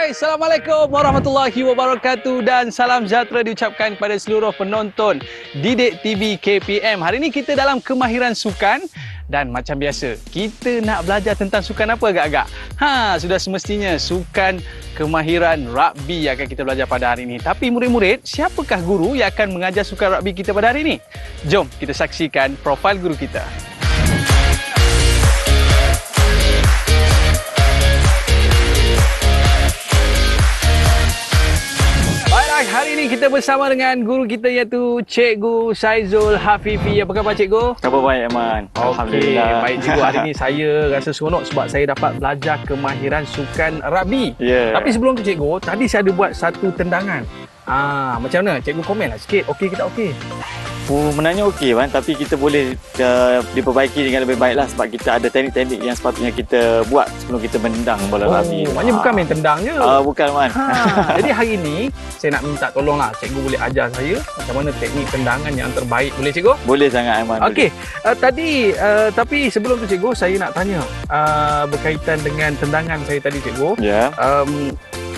Alright, Assalamualaikum warahmatullahi wabarakatuh dan salam sejahtera diucapkan kepada seluruh penonton Didik TV KPM. Hari ini kita dalam kemahiran sukan dan macam biasa, kita nak belajar tentang sukan apa agak-agak? Sudah semestinya sukan kemahiran rugby yang akan kita belajar pada hari ini. Tapi murid-murid, siapakah guru yang akan mengajar sukan rugby kita pada hari ini? Jom kita saksikan profil guru kita. Hari ini kita bersama dengan guru kita iaitu Cikgu Saizul Hafifi. Apa khabar Cikgu? Khabar baik, Aman. Alhamdulillah. Baik Cikgu, hari ini saya rasa seronok sebab saya dapat belajar kemahiran sukan rugby. Tapi sebelum tu Cikgu, tadi saya ada buat satu tendangan. Macam mana? Cikgu komen lah sikit. Okey ke tak okey? Menanya okey, Man. Tapi kita boleh diperbaiki dengan lebih baik lah sebab kita ada teknik-teknik yang sepatutnya kita buat sebelum kita menendang bola rugby. Maknanya bukan main tendang je. Bukan, Man. Jadi hari ini saya nak minta tolong lah Cikgu boleh ajar saya macam mana teknik tendangan yang terbaik. Boleh Cikgu? Boleh sangat, Man. Okey. Tapi sebelum tu Cikgu, saya nak tanya berkaitan dengan tendangan saya tadi Cikgu. Ya.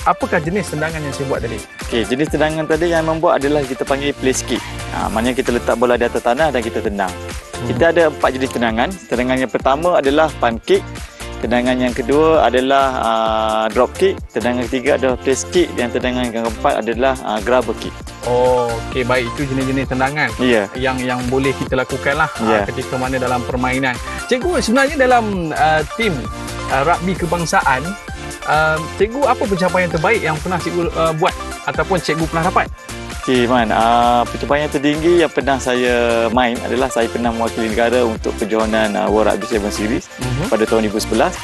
Apakah jenis tendangan yang saya buat tadi? Okey, jenis tendangan tadi yang membuat adalah kita panggil place kick. Maknanya kita letak bola di atas tanah dan kita tendang. Kita ada 4 jenis tendangan. Tendangan yang pertama adalah punt kick. Tendangan yang kedua adalah drop kick. Tendangan ketiga adalah place kick. Dan tendangan yang keempat adalah grabber kick. Okey, baik. Itu jenis-jenis tendangan yang boleh kita lakukan lah ketika mana dalam permainan. Cikgu, sebenarnya dalam tim rugby kebangsaan, cikgu apa pencapaian terbaik yang pernah cikgu buat ataupun cikgu pernah dapat? Okey, Man. Pencapaian tertinggi yang pernah saya main adalah saya pernah mewakili negara untuk kejohanan World Rugby 7 Series pada tahun 2011.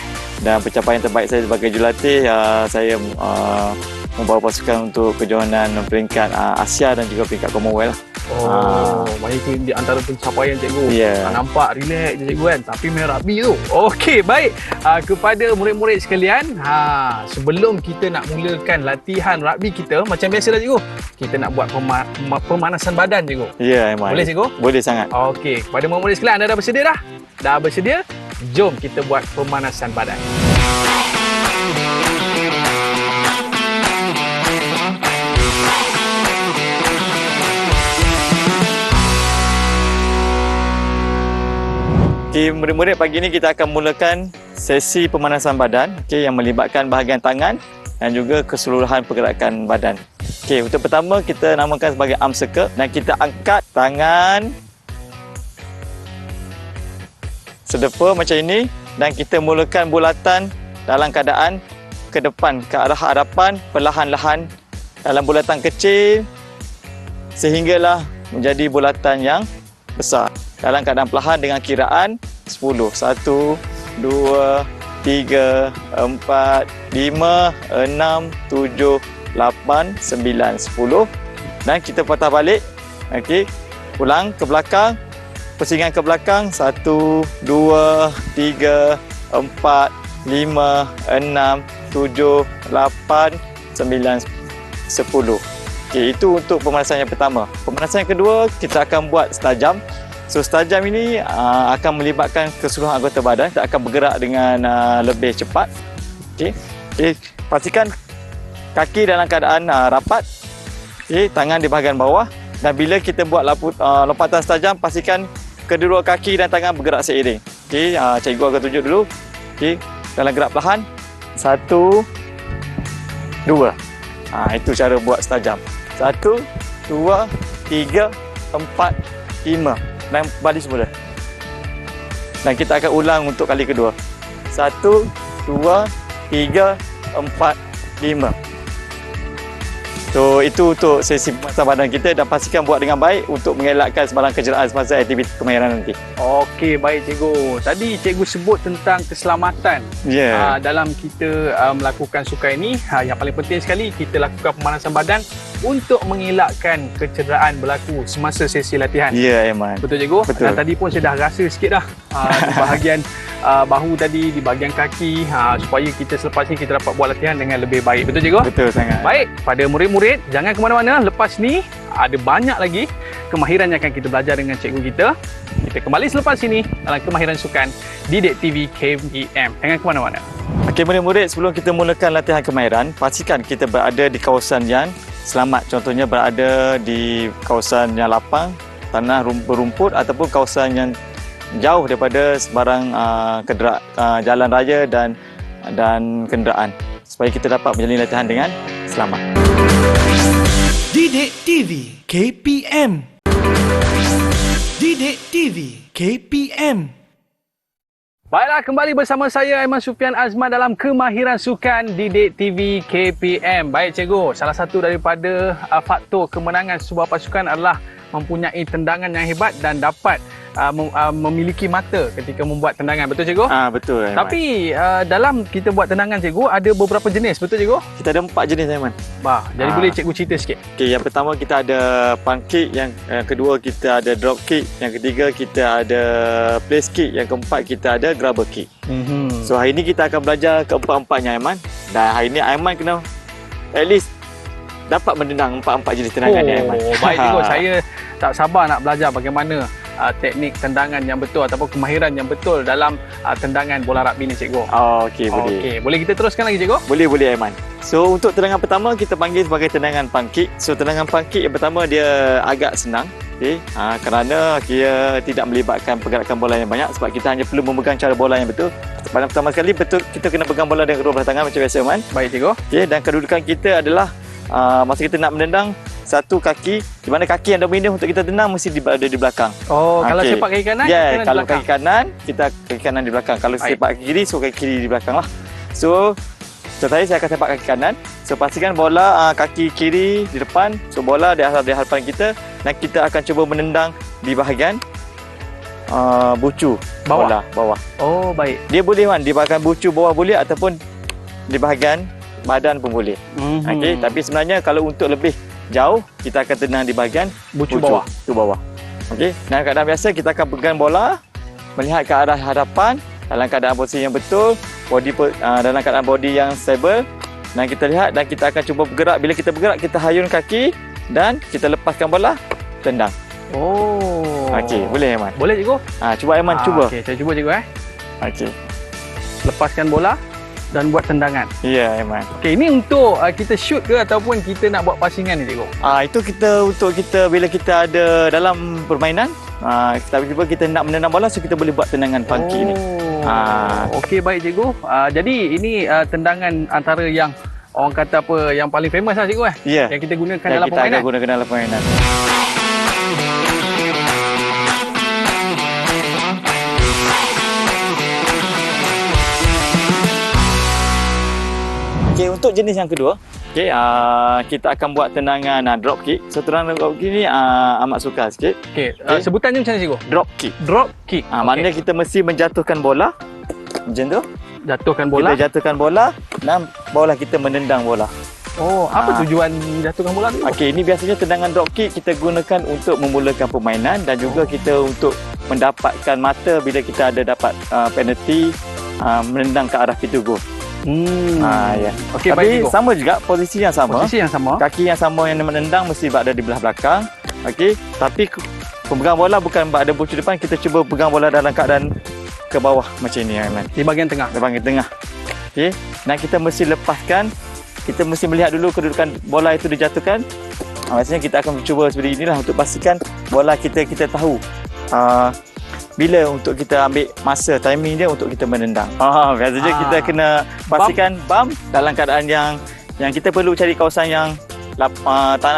Dan pencapaian terbaik saya sebagai jurulatih, saya membawa pasukan untuk kejohanan peringkat Asia dan juga peringkat Commonwealth. Banyak itu di antara pencapaian cikgu. Nampak relax je cikgu kan, tapi main rugby tu. Okey, baik. Kepada murid-murid sekalian, sebelum kita nak mulakan latihan rugby kita, macam biasalah cikgu, kita nak buat pemanasan badan cikgu. Man. Boleh cikgu? Boleh sangat. Okey, kepada murid-murid sekalian, anda dah bersedia dah? Dah bersedia? Jom kita buat pemanasan badan. Okay, murid-murid, pagi ni kita akan mulakan sesi pemanasan badan yang melibatkan bahagian tangan dan juga keseluruhan pergerakan badan. Untuk pertama kita namakan sebagai arm circle dan kita angkat tangan sedepa macam ini dan kita mulakan bulatan dalam keadaan ke depan, ke arah hadapan perlahan-lahan dalam bulatan kecil sehinggalah menjadi bulatan yang besar. Dalam keadaan perlahan dengan kiraan 10. 1, 2, 3, 4, 5, 6, 7, 8, 9, 10. Dan kita patah balik. Ulang ke belakang. Persingan ke belakang. 1, 2, 3, 4, 5, 6, 7, 8, 9, 10. Itu untuk pemanasan yang pertama. Pemanasan yang kedua, kita akan buat setajam. Setajam ini akan melibatkan keseluruhan anggota badan. Kita akan bergerak dengan lebih cepat. Pastikan kaki dalam keadaan rapat. Tangan di bahagian bawah. Dan bila kita buat lompatan setajam, pastikan kedua kaki dan tangan bergerak seiring. Cikgu akan tunjuk dulu. Dalam gerak perlahan. 1, 2. Itu cara buat setajam. 1, 2, 3, 4, 5. Dan balik semula. Dan kita akan ulang untuk kali kedua. 1, 2, 3, 4, 5. So, itu untuk sesi pemanasan badan kita dan pastikan buat dengan baik untuk mengelakkan sebarang kecederaan semasa aktiviti kemahiran nanti. Okey, baik cikgu. Tadi cikgu sebut tentang keselamatan dalam kita melakukan sukan ini. Yang paling penting sekali kita lakukan pemanasan badan untuk mengelakkan kecederaan berlaku semasa sesi latihan. Man. Betul cikgu? Betul. Dan tadi pun saya dah rasa sikit dah di bahagian bahu tadi, di bahagian kaki, supaya kita selepas ni kita dapat buat latihan dengan lebih baik. Betul cikgu? Betul sangat. Baik, pada murid-murid, jangan ke mana-mana. Lepas ni ada banyak lagi kemahiran yang akan kita belajar dengan cikgu kita. Kita kembali selepas ini dalam kemahiran sukan Didik TV KPM. Jangan ke mana-mana. Okey, murid-murid, sebelum kita mulakan latihan kemahiran, pastikan kita berada di kawasan yang selamat. Contohnya berada di kawasan yang lapang, tanah berumput ataupun kawasan yang jauh daripada sebarang jalan raya dan kenderaan supaya kita dapat menjalani latihan dengan selamat. Didik TV KPM. Didik TV KPM. Baiklah, kembali bersama saya Aiman Sufian Azman dalam Kemahiran Sukan Didik TV KPM. Baik cikgu, salah satu daripada faktor kemenangan sebuah pasukan adalah mempunyai tendangan yang hebat dan dapat memiliki mata ketika membuat tendangan. Betul cikgu? Betul, Aiman. Tapi dalam kita buat tendangan cikgu, ada beberapa jenis. Betul cikgu? Kita ada 4 jenis, Aiman. Jadi boleh cikgu cerita sikit? Okey, yang pertama kita ada punt kick, yang kedua kita ada drop kick, yang ketiga kita ada place kick, yang keempat kita ada grabber kick. So hari ini kita akan belajar keempat-empatnya, Aiman. Dan hari ini Aiman kena at least dapat menendang 4 jenis tendangan ni, Aiman. Baik cikgu, saya tak sabar nak belajar bagaimana teknik tendangan yang betul ataupun kemahiran yang betul dalam tendangan bola rugby ni cikgu. Okey, boleh. Okey, boleh kita teruskan lagi cikgu? Boleh, Aiman. So untuk tendangan pertama kita panggil sebagai tendangan punt kick. So tendangan punt kick yang pertama dia agak senang. Okey, kerana dia tidak melibatkan pergerakan bola yang banyak sebab kita hanya perlu memegang cara bola yang betul. Pada pertama sekali betul kita kena pegang bola dengan kedua belah tangan macam biasa, Aiman. Baik cikgu. Okey, dan kedudukan kita adalah masa kita nak menendang, satu kaki, di mana kaki yang dominan untuk kita tendang mesti berada di belakang. Kalau sepak kaki kanan, kalau di belakang. kaki kanan, kita kaki kanan di belakang. Kalau sepak kaki kiri, so kaki kiri di belakang lah. So tadi saya akan sepak kaki kanan. So pastikan bola kaki kiri di depan. So bola di hadapan kita dan kita akan cuba menendang di bahagian bucu Bawah. bawah. Oh, baik. Dia boleh di bahagian bucu bawah boleh ataupun di bahagian badan pun boleh. Okey, tapi sebenarnya kalau untuk lebih jauh kita akan tendang di bahagian bucu bawah. Okey, dalam keadaan biasa kita akan pegang bola, melihat ke arah hadapan dalam keadaan posisi yang betul, dalam keadaan body yang stable, dan kita lihat dan kita akan cuba bergerak. Bila kita bergerak, kita hayun kaki dan kita lepaskan bola, tendang. Okey, boleh, Aiman? Boleh cikgu? Cuba, Aiman, cuba. Okey, saya cuba cikgu. Okey. Lepaskan bola dan buat tendangan. Ya, Aiman. Okey, ini untuk kita shoot ke ataupun kita nak buat passingan ni cikgu? Itu untuk kita bila kita ada dalam permainan, tiba-tiba kita nak menendang bola, so kita boleh buat tendangan punt kick ni. Okey, baik cikgu. Jadi ini tendangan antara yang orang kata apa yang paling famous lah cikgu Ya. Yang kita gunakan dalam permainan. Kita akan gunakan dalam permainan. Okey, untuk jenis yang kedua, kita akan buat tendangan drop kick. So tendangan drop kick ni amat sukar sikit. Okey, sebutannya macam mana cikgu? Drop kick. Drop kick. Maknanya kita mesti menjatuhkan bola macam tu. Jatuhkan bola. Kita jatuhkan bola dan bola kita menendang bola. Apa tujuan jatuhkan bola tu? Okey, ini biasanya tendangan drop kick kita gunakan untuk memulakan permainan dan juga kita untuk mendapatkan mata bila kita ada dapat penalty menendang ke arah pintu gol. Ya. Okey, tapi baik, sama juga posisi yang sama. Kaki yang sama yang menendang mesti berada di belah belakang. Okey, tapi pemegang bola bukan berada bucu depan, kita cuba pegang bola dalam keadaan ke bawah macam ni, Aiman. Di bahagian tengah. Di bahagian tengah. Okey, dan kita mesti lepaskan. Kita mesti melihat dulu kedudukan bola itu dijatuhkan. Maksudnya kita akan cuba seperti inilah untuk pastikan bola kita tahu bila untuk kita ambil masa timing dia untuk kita menendang. Biasanya kita kena pastikan bump dalam keadaan yang kita perlu cari kawasan yang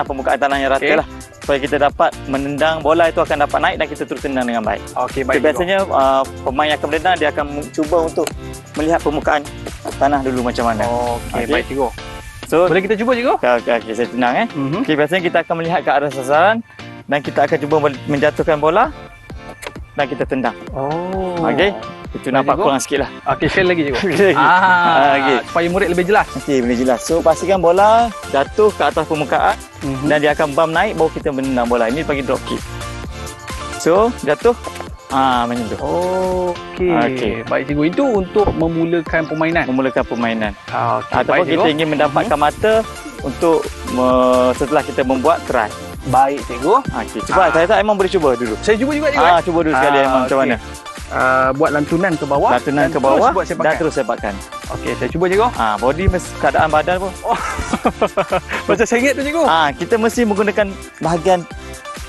permukaan tanah yang rata lah supaya kita dapat menendang bola itu akan dapat naik dan kita terus tendang dengan baik. Okey, baik. Biasanya pemain yang akan menendang dia akan cuba untuk melihat permukaan tanah dulu macam mana. Okey, baik cikgu. So boleh kita cuba cikgu? Okey, saya tenang Okey, biasanya kita akan melihat ke arah sasaran dan kita akan cuba menjatuhkan bola dan kita tendang. Okey. Itu nampak kurang sikit lah. Okey, share lagi cikgu. Okay. Supaya murid lebih jelas. Okey, boleh jelas. So pastikan bola jatuh ke atas permukaan dan dia akan bump naik baru kita menendang bola. Ini panggil drop kick. So jatuh macam tu. Okey. Baik cikgu, itu untuk memulakan permainan. Ataupun kita ingin mendapatkan mata untuk setelah kita membuat try. Baik cikgu. Okey, cuba saya tak Aiman boleh cuba dulu. Saya cuba juga cikgu. Cuba dulu sekali Aiman macam mana. buat lantunan ke bawah. Lantunan dan ke bawah terus buat sepakan. dan terus sepakan. Okey, saya cuba cikgu. Body keadaan badan pun. Macam sengit tu cikgu. Kita mesti menggunakan bahagian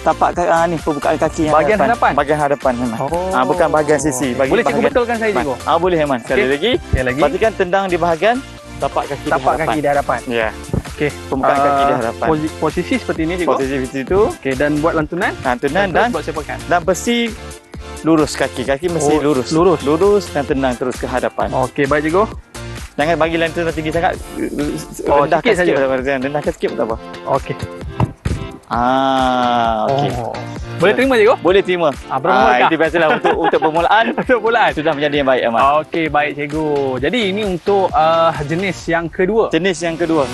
tapak ni permukaan kaki yang Bahagian hadapan? Bahagian hadapan memang. Bukan bahagian sisi. Boleh cikgu betulkan saya cikgu? Boleh Herman. Sekali lagi. Sekali lagi. Pastikan tendang di bahagian tapak kaki Kaki di hadapan. Ya. Okey. Permukaan kaki di hadapan. Posisi seperti ini cikgu. Posisi itu. Okey, dan buat lantunan. Lantunan terus dan buat sepakan. dan besi lurus kaki mesti lurus dan tendang terus ke hadapan. Okey, baik cikgu. Jangan bagi lantunan tinggi sangat, Sikit saja. rendahkan sikit pun tak apa. Okey. Okey. Boleh terima cikgu? Boleh terima. Berapa markah? Itu biasalah untuk permulaan. Untuk bulan. Sudah menjadi yang baik Ahmad. Okey, baik cikgu. Jadi ini untuk jenis yang kedua. Jenis yang kedua.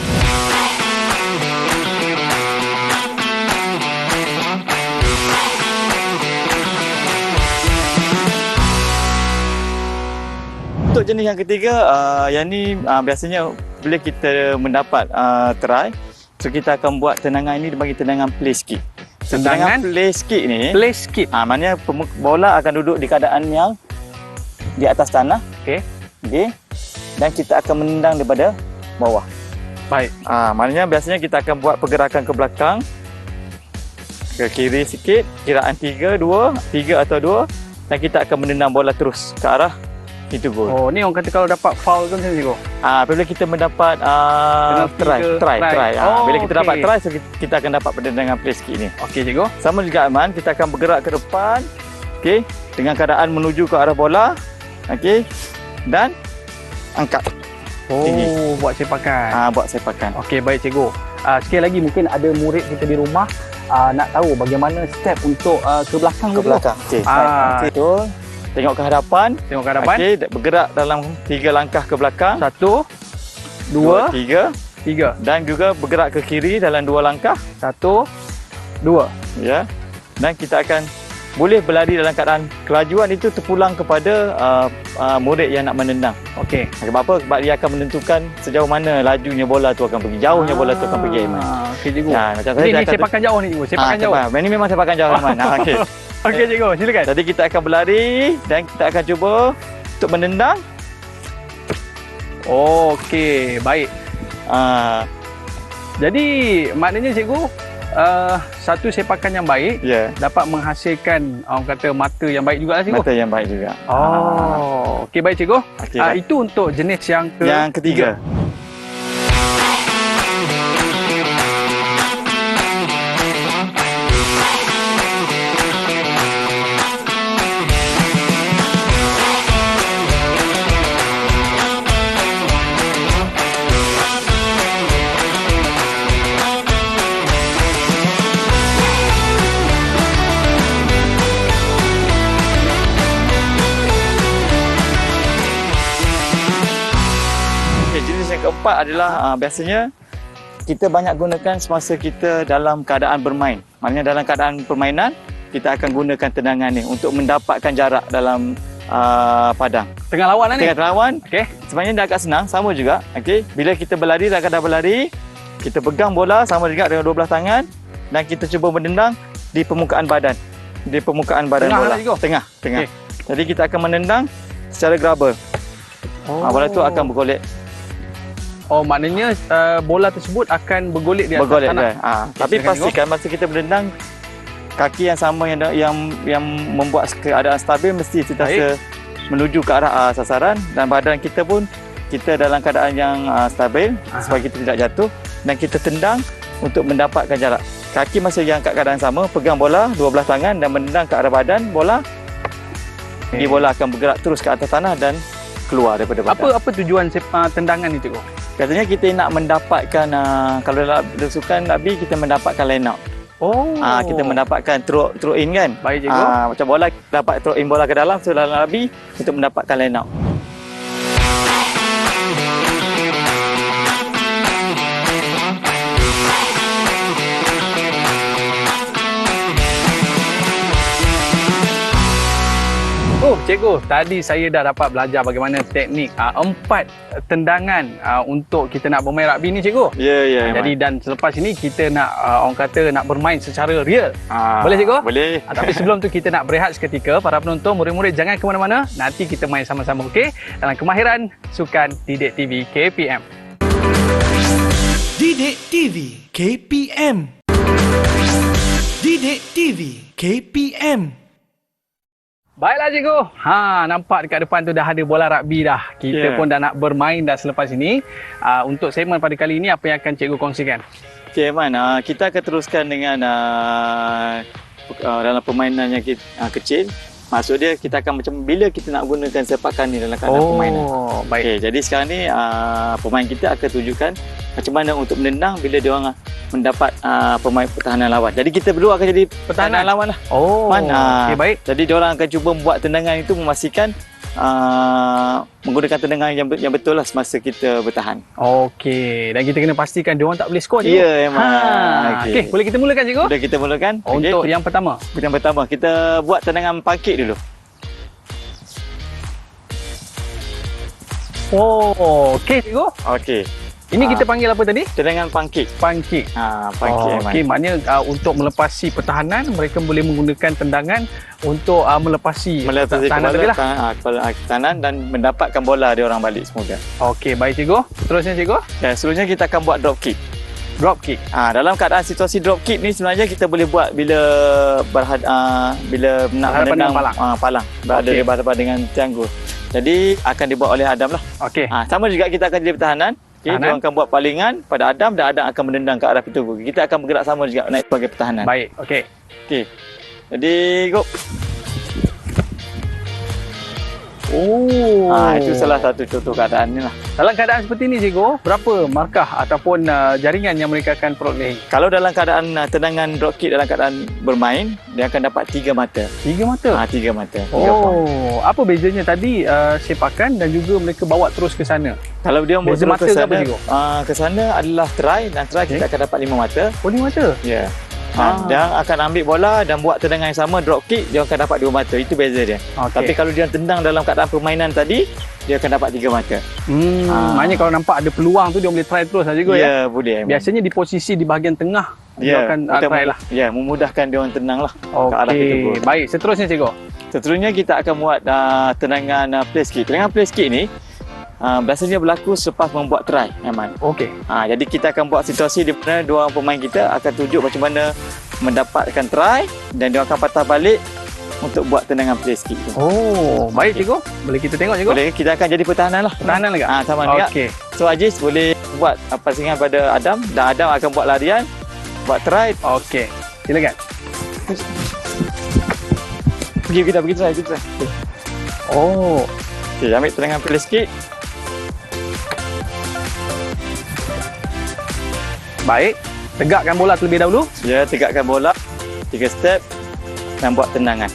Untuk jenis yang ketiga, yang ni biasanya bila kita mendapat try, so kita akan buat tendangan ini dibagi tendangan play skip. Tendangan play skip ni, play skip. maknanya bola akan duduk di keadaan yang di atas tanah. Okey. Okey. Dan kita akan menendang daripada bawah. Baik. Maknanya biasanya kita akan buat pergerakan ke belakang, ke kiri sikit, kiraan 3 atau 2, dan kita akan menendang bola terus ke arah itu gol. Oh, ni orang kata kalau dapat foul tu macam cikgu. Apabila kita mendapat try. Bila kita dapat try, so kita akan dapat penendangan play skip ni. Okey cikgu. Sama juga Aman, kita akan bergerak ke depan. Okey, dengan keadaan menuju ke arah bola. Okey. Dan angkat. Tinggi. Buat sepakan. Buat sepakan. Okey, baik cikgu. Sekali lagi mungkin ada murid kita di rumah nak tahu bagaimana step untuk ke belakang Ke belakang. Okey. Betul. Tengok ke hadapan. Okey, bergerak dalam 3 langkah ke belakang. 1, 2, 3. Dan juga bergerak ke kiri dalam 2 langkah. 1, 2. Ya. Dan kita akan boleh berlari dalam keadaan kelajuan itu terpulang kepada murid yang nak menendang. Okey. Sebab apa? Sebab dia akan menentukan sejauh mana lajunya bola tu akan pergi. Jauhnya bola tu akan pergi. Okey cikgu. Macam Ini sepakan jauh ni cikgu. Sepakan jauh. Ini memang sepakan jauh Rahman. Okey. Okey cikgu, silakan. Jadi kita akan berlari dan kita akan cuba untuk menendang. Okey, baik. Jadi maknanya cikgu, satu sepakan yang baik dapat menghasilkan orang kata mata yang baik juga lah cikgu. Mata yang baik juga. Okey, baik cikgu. Okay, itu untuk jenis yang ketiga. Jenis yang keempat adalah biasanya kita banyak gunakan semasa kita dalam keadaan bermain. Maknanya dalam keadaan permainan, kita akan gunakan tendangan ni untuk mendapatkan jarak dalam padang. Tengah lawan lah ni? Tengah lawan. Okey. Sebenarnya dia agak senang, sama juga. Okey. Bila kita berlari, dalam keadaan berlari, kita pegang bola sama juga dengan 12 tangan dan kita cuba menendang di permukaan badan. Di permukaan badan bola. Tengah. Okay. Jadi kita akan menendang secara grabber. Bola tu akan bergolek. Maknanya bola tersebut akan bergolek di atas tanah. Tapi pastikan masa kita menendang, kaki yang sama yang membuat keadaan stabil mesti sentiasa menuju ke arah sasaran, dan badan kita pun kita dalam keadaan yang stabil supaya kita tidak jatuh, dan kita tendang untuk mendapatkan jarak. Kaki masih yang kat keadaan sama, pegang bola 12 tangan dan menendang ke arah badan bola. Di bola akan bergerak terus ke atas tanah dan keluar daripada badan. Apa tujuan tendangan itu? Biasanya kita nak mendapatkan kalau dalam sukan rugby kita mendapatkan line out. Kita mendapatkan throw in kan. Baik cikgu. Macam bola dapat throw in bola ke dalam, so dalam rugby untuk mendapatkan line out. Cikgu, tadi saya dah dapat belajar bagaimana teknik 4 tendangan untuk kita nak bermain rugby ni, Cikgu. Ya, Jadi dan selepas ini kita nak orang kata nak bermain secara real. Boleh, Cikgu? Boleh. Tapi sebelum tu kita nak berehat seketika. Para penonton, murid-murid jangan ke mana-mana. Nanti kita main sama-sama, okey? Dalam Kemahiran Sukan Didik TV KPM. Didik TV KPM. Didik TV KPM. Baiklah, Cikgu. Nampak dekat depan tu dah ada bola rugby dah. Kita pun dah nak bermain dah selepas ini. Untuk segmen pada kali ini, apa yang akan Cikgu kongsikan? Okey, Aiman. Kita akan teruskan dengan dalam permainan yang kecil. Maksud dia kita akan macam bila kita nak gunakan sepakan ni dalam keadaan permainan. Baik. Okey, jadi sekarang ni pemain kita akan tunjukkan macam mana untuk menendang bila dia orang mendapat pemain pertahanan lawan. Jadi kita berdua akan jadi pertahanan lawan lah. Okey, baik. Jadi dia orang akan cuba membuat tendangan itu memastikan menggunakan tendangan yang betul lah semasa kita bertahan. Okey, dan kita kena pastikan dia orang tak boleh skor, Cikgu. Ya, memang. Okey, boleh kita mulakan, Cikgu? Boleh kita mulakan. Untuk yang pertama. Yang pertama, kita buat tendangan pankek dulu. Okey, Cikgu. Okey. Ini kita panggil apa tadi? Tendangan pankek. Pankek. Pankek. Okey, maknanya untuk melepasi pertahanan, mereka boleh menggunakan tendangan untuk melepasi pertahanan tadi lah. Pertahanan dan mendapatkan bola dia orang balik semoga. Okey, baik, Cikgu. Terusnya, Cikgu? Dan seterusnya kita akan buat drop kick. Drop kick. Dalam keadaan situasi drop kick ni sebenarnya kita boleh buat bila nak menendang palang. Berada di berhadapan dengan tiang gol. Jadi akan dibuat oleh Adam lah. Okey. Sama juga kita akan jadi pertahanan. Okay, dia akan buat palingan pada Adam dan Adam akan menendang ke arah pintu gol. Kita akan bergerak sama juga naik sebagai pertahanan. Baik, okey. Okey. Jadi go. Itu salah satu contoh keadaan ni lah. Dalam keadaan seperti ni, Cikgu, berapa markah ataupun jaringan yang mereka akan perolehi? Kalau dalam keadaan tendangan drop kick dalam keadaan bermain, dia akan dapat 3 mata. 3 mata? 3 mata. 3 poin. Apa bezanya tadi sepakan dan juga mereka bawa terus ke sana? Kalau dia bawa beza mata ke sana, ke apa, Cikgu? Ke sana adalah try dan try kita akan dapat 5 mata. 5 mata? Ya. Dia akan ambil bola dan buat tendangan yang sama, drop kick, dia akan dapat 2 mata. Itu beza dia. Tapi kalau dia tendang dalam keadaan permainan tadi, dia akan dapat 3 mata. Maknanya kalau nampak ada peluang tu, dia boleh try terus lah, Cikgu, ya? Ya, boleh. Biasanya di posisi di bahagian tengah, dia akan try lah. Ya, memudahkan dia orang tenang lah ke arah pintu gol. Baik, seterusnya, Cikgu. Seterusnya kita akan buat tendangan place kick. Tendangan place kick ni biasanya berlaku selepas membuat try, Aiman. Okey. Jadi kita akan buat situasi di mana dua orang pemain kita akan tunjuk macam mana mendapatkan try dan dia akan patah balik untuk buat tendangan place kick tu. Baik, Cikgu. Boleh kita tengok, Cikgu? Boleh, kita akan jadi pertahanan lah. Pertahanan juga? Sama juga. Okey. So Aziz boleh buat pasingan pada Adam dan Adam akan buat larian, buat try. Okey. Silakan. Kita pergi try. Okey, ambil tendangan place kick. Baik, tegakkan bola terlebih dahulu. Ya, tegakkan bola 3 step dan buat tendangan.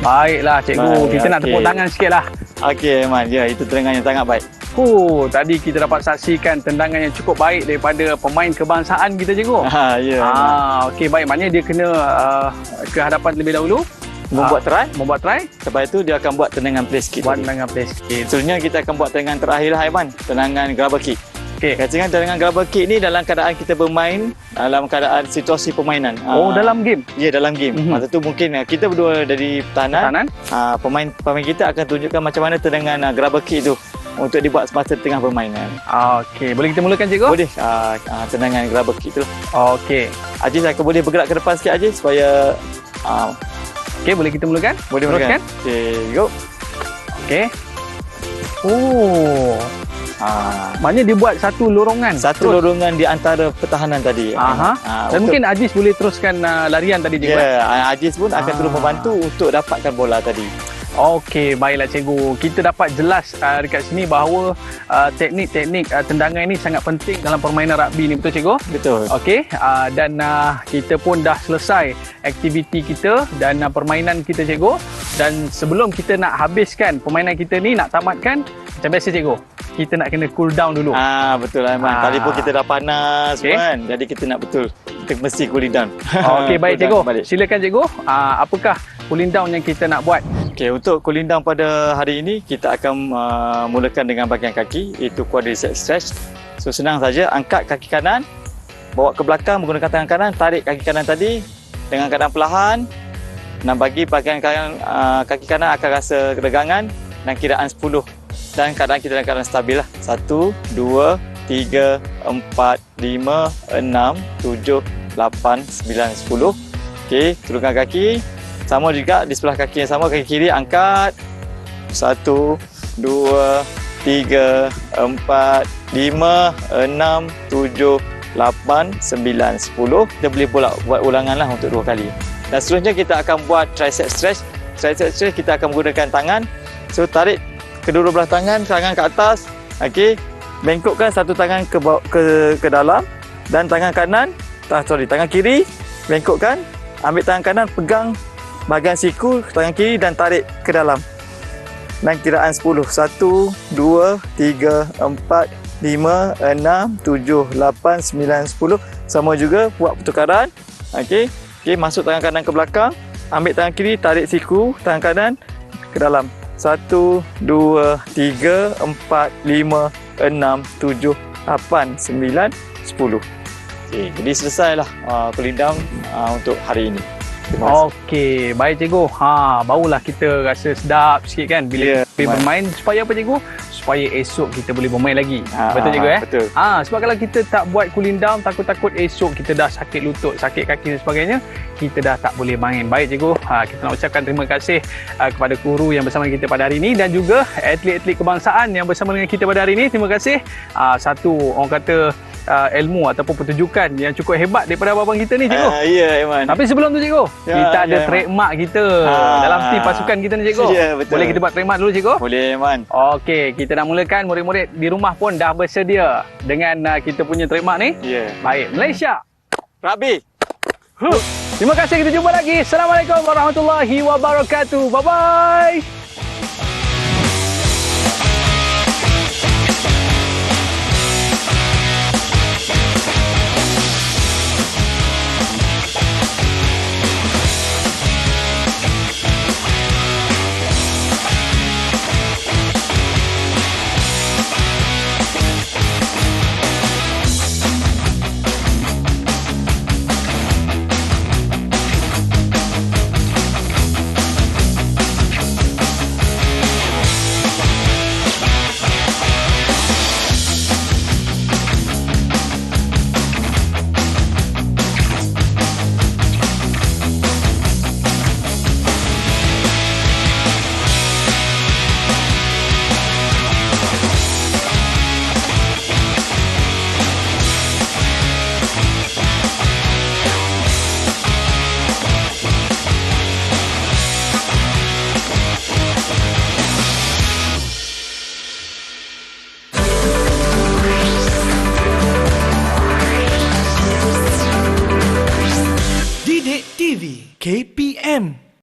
Baiklah, Cikgu. Kita nak tepuk tangan sikitlah. Okey, Aiman. Ya, itu tendangan yang sangat baik. Tadi kita dapat saksikan tendangan yang cukup baik daripada pemain kebangsaan kita, Cikgu. Ya. Okey, baik. Maknanya dia kena ke hadapan terlebih dahulu. Membuat try. Lepas itu dia akan buat tendangan place kick. Tendangan place kick. Seterusnya kita akan buat tendangan terakhir lah, Aiman. Tendangan grabber kick. Okey. Katakan tendangan grabber kick ni dalam keadaan kita bermain, dalam keadaan situasi permainan. Dalam game? Ya, dalam game. Masa tu mungkin kita berdua dari pertahanan. Pemain kita akan tunjukkan macam mana tendangan grabber kick tu untuk dibuat semasa tengah permainan. Okey, boleh kita mulakan, Cikgu? Boleh. Tendangan grabber kick tu. Okey. Aziz akan boleh bergerak ke depan sikit, Aziz, supaya Okey, boleh kita mulakan? Boleh mulakan. Okey, go. Okey. Maknanya dia buat satu lorongan. Lorongan di antara pertahanan tadi. Dan mungkin Aziz boleh teruskan larian tadi juga. Ya, Aziz pun akan terus membantu untuk dapatkan bola tadi. Okey, baiklah, Cikgu. Kita dapat jelas dekat sini bahawa teknik-teknik tendangan ini sangat penting dalam permainan rugby ni. Betul, Cikgu? Betul. Okey, dan kita pun dah selesai aktiviti kita dan permainan kita, Cikgu. Dan sebelum kita nak habiskan permainan kita ni, nak tamatkan, macam biasa, Cikgu, kita nak kena cool down dulu. Betul, Aiman. Tadi pun kita dah panas kan. Jadi kita nak kita mesti cool down. Okey, baik, Cikgu. Silakan, Cikgu. Apakah cooling down yang kita nak buat? Okey, untuk cooling down pada hari ini kita akan mulakan dengan bahagian kaki, iaitu quadricep stretch. So senang saja, angkat kaki kanan, bawa ke belakang menggunakan tangan kanan, tarik kaki kanan tadi dengan keadaan perlahan dan bagi bahagian kanan, kaki kanan akan rasa keregangan dan kiraan 10 dan keadaan kita dalam keadaan stabil lah. 1, 2, 3, 4, 5, 6, 7, 8, 9, 10. Okey, turunkan kaki. Sama juga di sebelah kaki yang sama, kaki kiri angkat. 1, 2, 3, 4, 5, 6, 7, 8, 9, 10. Kita boleh buat ulangan lah untuk 2 kali. Dan seterusnya kita akan buat tricep stretch. Tricep stretch kita akan menggunakan tangan. So tarik kedua belah tangan ke atas. Okey, bengkokkan satu tangan ke dalam dan tangan kiri bengkokkan. Ambil tangan kanan, pegang bahagian siku tangan kiri dan tarik ke dalam. Dan kiraan 10. 1, 2, 3, 4, 5, 6, 7, 8, 9, 10. Sama juga buat pertukaran. Okey. Okey, masuk tangan kanan ke belakang, ambil tangan kiri, tarik siku tangan kanan ke dalam. 1, 2, 3, 4, 5, 6, 7, 8, 9, 10. Okey, jadi selesailah cooling down untuk hari ini. Okey, baik cikgu. Barulah kita rasa sedap sikit kan bila bermain. Supaya apa cikgu? Supaya esok kita boleh bermain lagi. Betul cikgu Betul. Sebab kalau kita tak buat cooling down, takut-takut esok kita dah sakit lutut, sakit kaki dan sebagainya, kita dah tak boleh main. Baik cikgu, kita nak ucapkan terima kasih kepada guru yang bersama kita pada hari ini dan juga atlet-atlet kebangsaan yang bersama dengan kita pada hari ini. Terima kasih. Satu orang kata ilmu ataupun pertunjukan yang cukup hebat daripada abang kita ni cikgu. Ya, Iman. Tapi sebelum tu cikgu, kita ada trademark kita dalam tim pasukan kita ni cikgu. Ya, betul. Boleh kita buat trademark dulu cikgu? Boleh, Iman. Okey, kita nak mulakan. Murid-murid di rumah pun dah bersedia dengan kita punya trademark ni. Ya. Baik, Malaysia. Rabi. Terima kasih, kita jumpa lagi. Assalamualaikum warahmatullahi wabarakatuh. Bye-bye. Didik TV KPM